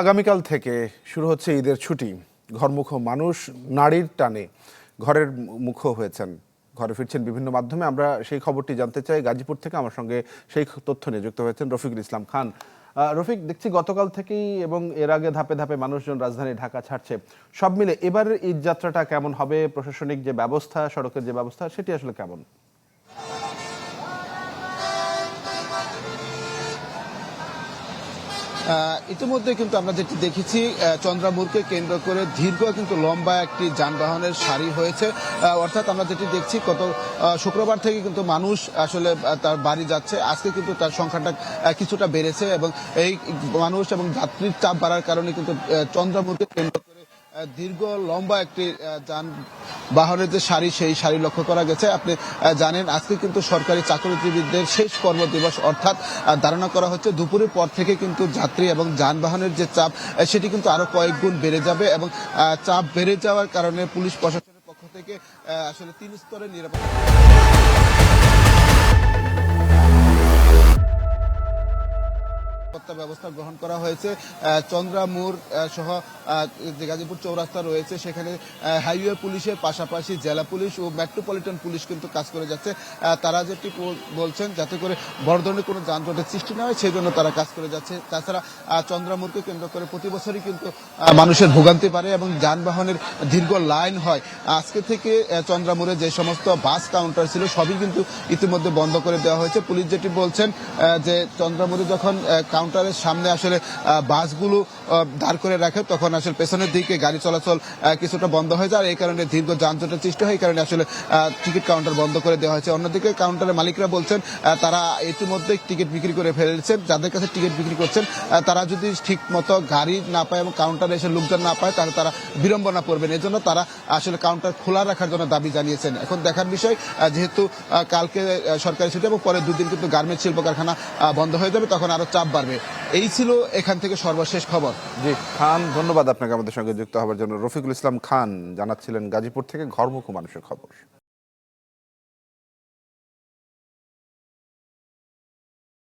আগামীকাল থেকে শুরু হচ্ছে ঈদের ছুটি। ঘরমুখো মানুষ নারীর টানে ঘরের মুখো হয়েছেন, ঘরে ফিরছেন বিভিন্ন মাধ্যমে। আমরা সেই খবরটি জানতে চাই গাজীপুর থেকে। আমার সঙ্গে সেই তথ্য নিয়ে যুক্ত হয়েছেন রফিকুল ইসলাম খান। রফিক, দেখছি গতকাল থেকেই এবং এর আগে ধাপে ধাপে মানুষজন রাজধানী ঢাকা ছাড়ছে। সব মিলে এবারের ঈদ যাত্রাটা কেমন হবে? প্রশাসনিক যে ব্যবস্থা, সড়কের যে ব্যবস্থা, সেটি আসলে কেমন? ইতিমধ্যে কিন্তু আমরা যেটি দেখেছি, চন্দ্রামুরকে কেন্দ্র করে দীর্ঘ কিন্তু লম্বা একটি যানবাহনের সারি হয়েছে। অর্থাৎ আমরা যেটি দেখছি, গত শুক্রবার থেকে কিন্তু মানুষ আসলে তার বাড়ি যাচ্ছে। আজকে কিন্তু তার সংখ্যাটা কিছুটা বেড়েছে এবং এই মানুষ এবং যাত্রীর চাপ বাড়ার কারণে কিন্তু চন্দ্রামুরকে কেন্দ্র করে দীর্ঘ লম্বা একটি যানবাহনের যে সারি, সেই সারি লক্ষ্য করা গেছে। আপনি জানেন, আজকে কিন্তু সরকারি চাকরিজীবীদের শেষ কর্মদিবস, অর্থাৎ ধারণা করা হচ্ছে দুপুরের পর থেকে কিন্তু যাত্রী এবং যানবাহনের যে চাপ, সেটি কিন্তু আরো কয়েক গুণ বেড়ে যাবে এবং চাপ বেড়ে যাওয়ার কারণে পুলিশ প্রশাসনের পক্ষ থেকে আসলে 3 স্তরের নিরাপত্তা ব্যবস্থা গ্রহণ করা হয়েছে। চন্দ্রামুর সহ যে গাজীপুর চৌরাস্তা রয়েছে, সেখানে হাইওয়ে পুলিশের পাশাপাশি জেলা পুলিশ ও মেট্রোপলিটন পুলিশ কিন্তু কাজ করে যাচ্ছে। তারা যেটি বলছেন, যাতে করে বড় ধরনের কোনো যানজটের সৃষ্টি না হয়, সেই জন্য তারা কাজ করে যাচ্ছে। তাছাড়া চন্দ্রামুরকে কেন্দ্র করে প্রতি বছরই কিন্তু মানুষের ভোগান্তি বাড়ে এবং যানবাহনের দীর্ঘ লাইন হয়। আজকে থেকে চন্দ্রামুরে যে সমস্ত বাস কাউন্টার ছিল, সবই কিন্তু ইতিমধ্যে বন্ধ করে দেওয়া হয়েছে। পুলিশ যেটি বলছেন, যে চন্দ্রামুরে যখন কাউন্টারের সামনে আসলে বাসগুলো দাঁড় করে রাখে, তখন আসলে পেছনের দিকে গাড়ি চলাচল কিছুটা বন্ধ হয়ে যায়। এই কারণে দীর্ঘ যানজটের সৃষ্টি হয়। এই কারণে আসলে টিকিট কাউন্টার বন্ধ করে দেওয়া হয়েছে। অন্যদিকে কাউন্টারের মালিকরা বলছেন, তারা ইতিমধ্যে টিকিট বিক্রি করে ফেলেছেন। যাদের কাছে টিকিট বিক্রি করছেন, তারা যদি ঠিক মতো গাড়ি না পায় এবং কাউন্টারে এসে লোকজন না পায়, তাহলে তারা বিড়ম্বনা করবেন। এজন্য তারা আসলে কাউন্টার খোলা রাখার জন্য দাবি জানিয়েছেন। এখন দেখার বিষয়, যেহেতু কালকে সরকারি ছুটি এবং পরে 2 দিন কিন্তু গার্মেন্টস শিল্প কারখানা বন্ধ হয়ে যাবে, তখন আরো চাপ বাড়বে। এই ছিল এখান থেকে সর্বশেষ খবর। জি খান, ধন্যবাদ আপনাকে আমাদের সঙ্গে যুক্ত হওয়ার জন্য। রফিকুল ইসলাম খান জানাচ্ছিলেন গাজীপুর থেকে ঘরমুখো মানুষের খবর।